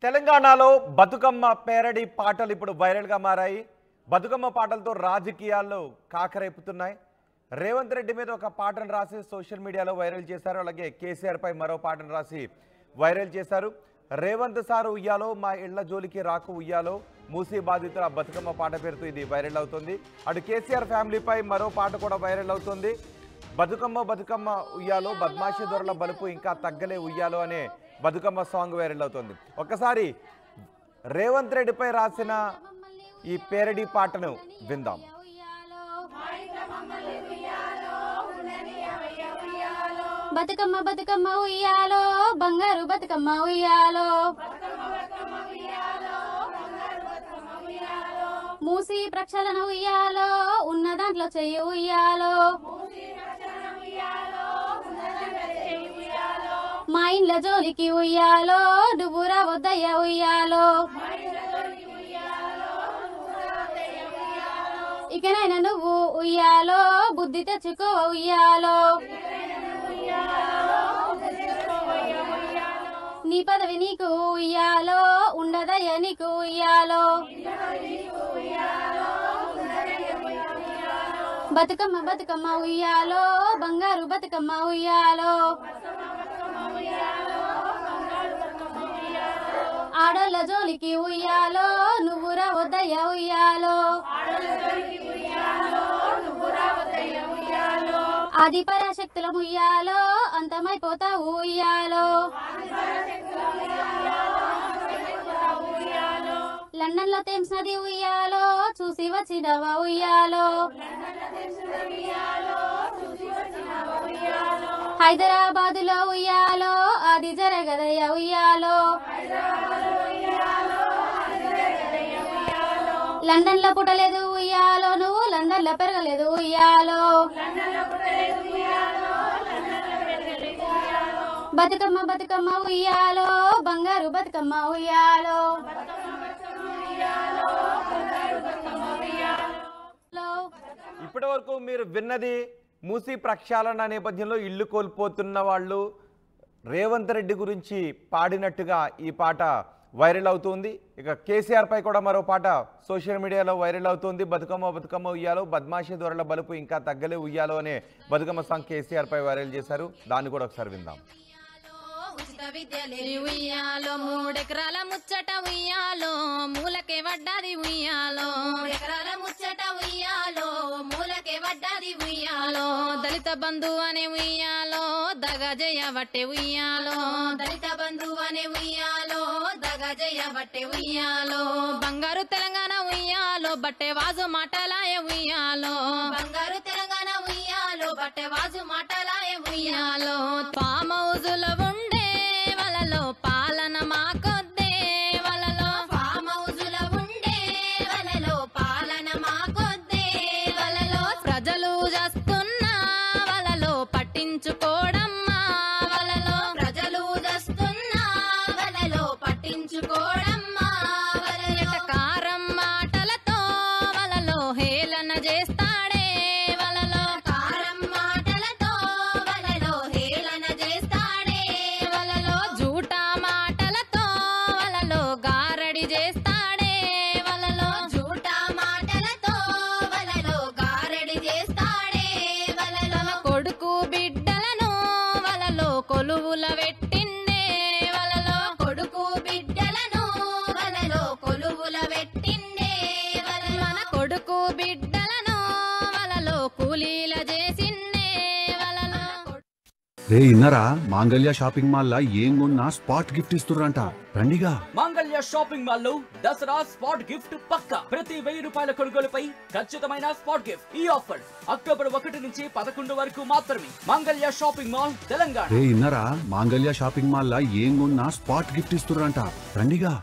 తెలంగాణలో బతుకమ్మ పేరడి పాటలు ఇప్పుడు వైరల్గా మారాయి. బతుకమ్మ పాటలతో రాజకీయాల్లో కాకరేపుతున్నాయి. రేవంత్ రెడ్డి మీద ఒక పాటను రాసి సోషల్ మీడియాలో వైరల్ చేశారు. అలాగే కేసీఆర్ పై మరో పాటను రాసి వైరల్ చేశారు. రేవంత్ సార్ ఉయ్యాలో మా ఇళ్ల జోలికి రాకు ఉయ్యాలో మూసీ బాధితుల బతుకమ్మ పాట పేరుతో ఇది వైరల్ అవుతుంది. అటు కేసీఆర్ ఫ్యామిలీపై మరో పాట కూడా వైరల్ అవుతుంది. బతుకమ్మ బతుకమ్మ ఉయ్యాలో బద్మాషి దొరల బలుపు ఇంకా తగ్గలే ఉయ్యాలో అనే బతుకమ్మ సాంగ్ వైరల్ అవుతుంది. ఒక్కసారి రేవంత్ రెడ్డిపై రాసిన ఈ పేరడీ పాటను విందాం. బతుకమ్మ బతుకమ్మ ఉయ్యాలో బంగారు బతుకమ్మ ఉయ్యాలో మూసి ప్రక్షాళన ఉయ్యాలో ఉన్న దాంట్లో చెయ్యి ఉయ్యాలో మా ఇండ్ల జోలికి ఉయ్యాలో నువ్వు రావద్దయ్య ఉయ్యాలో ఇకనైనా నువ్వు ఉయ్యాలో బుద్ధి తెచ్చుకో ఉయ్యాలో నీ పదవి నీకు ఉయ్యాలో ఉండదయ్య నీకు ఉయ్యాలో బతుకమ్మ బతుకమ్మ ఉయ్యాలో బంగారు బతుకమ్మ ఉయ్యాలో ఆడోళ్ళ జోలికి ఉయ్యాలో నువ్వు రావద్దయ్య ఉయ్యాలో ఆది పరాశక్తుల ఉయ్యాలో అంతమైపోతావు ఉయ్యాలో లండన్ లో థేమ్స్ నది ఉయ్యాలో చూసి వచ్చినవా ఉయ్యాలో హైదరాబాద్ లో ఉయ్యాలో అది జరగదయ్య ఉయ్యాలో లండన్ లో పుట్టలేదు ఉయ్యాలో నువ్వు లండన్ లో పెరగలేదు ఉయ్యాలో బతుకమ్మ బతుకమ్మ ఉయ్యాలో బంగారు బతుకమ్మ ఉయ్యాలో ఇప్పటి వరకు మీరు విన్నది మూసీ ప్రక్షాళన నేపథ్యంలో ఇల్లు కోల్పోతున్న వాళ్ళు రేవంత్ రెడ్డి గురించి పాడినట్టుగా ఈ పాట వైరల్ అవుతుంది. ఇక కేసీఆర్ పై కూడా మరో పాట సోషల్ మీడియాలో వైరల్ అవుతుంది. బతుకమ్మ బతుకమ్మ ఉయ్యాలో బద్మాషి దొరల బలుపు ఇంకా తగ్గలే ఉయ్యాలో అనే బతుకమ్మ సాంగ్ కేసీఆర్ పై వైరల్ చేశారు. దాన్ని కూడా ఒకసారి విందాం. ఉచిత విద్యలే ఉయ్యాలో మూడెకరాల ముచ్చట ఉయ్యాలో మూలకే వడ్డాది ఉయ్యాలో ఎకరాల ముచ్చట ఉయ్యాలో మూలకే వడ్డాది ఉయ్యాలో దళిత బంధు అనే ఉయ్యాలో దగజయ వట్టె ఉయ్యాలో దళిత బంధు అనే ఉయ్యాలో దగజయ వట్టె ఉయ్యాలో బంగారు తెలంగాణ ఉయ్యాలో బట్టె వాజు మాటలాయ ఉయ్యాలో బంగారు తెలంగాణ ఉయ్యాలో బట్టె వాజు మాటలాయ ఉయ్యాలో ఫామ్ హౌజుల ఉండే వలలో పాలన మాకొద్దే వలలో ఫామ్ హౌజుల ఉండే వలలో పాలన మాకొద్దే వలలో ప్రజలు చేస్తున్నా వలలో పట్టించుకోవడమ్మా వలలో ప్రజలు చేస్తున్నా వలలో పట్టించుకోవడమ్మా వలలో కారం మాటలతో వలలో హేళన చేస్తాడే వలలో కారం మాటలతో వలలో హేళన చేస్తాడే వలలో జూటా మాటలతో వలలో గారడి చేస్తాడే వలలో జూటా మాటలతో వలలో గారడి చేస్తాడే వలలో కొడుకు బిడ్డలను వలలో కొలువుల పెట్టిండే వలలో కొడుకు బిడ్డలను వలలో కొలువుల పెట్టిండే వలలో మన కొడుకు బిడ్డలను వలలో కూలీల చేసిండే వలలో రే ఇన్నరా మాంగళ్య షాపింగ్ మాల్ లా ఏం కొన్నా స్పాట్ గిఫ్ట్ ఇస్తుర్రంట రండిగా. మాంగళ్య షాపింగ్ మాల్ లో దసరా స్పాట్ గిఫ్ట్ పక్కా. ప్రతి 1000 రూపాయల కొనుగోలుపై ఖచ్చితమైన స్పాట్ గిఫ్ట్. ఈ ఆఫర్ అక్టోబర్ 1 నుంచి 11 వరకు మాత్రమే. మాంగళ్య షాపింగ్ మాల్ తెలంగాణ. రే ఇన్నరా మాంగళ్య షాపింగ్ మాల్ లా ఏం కొన్నా స్పాట్ గిఫ్ట్ ఇస్తుర్రంట రండిగా.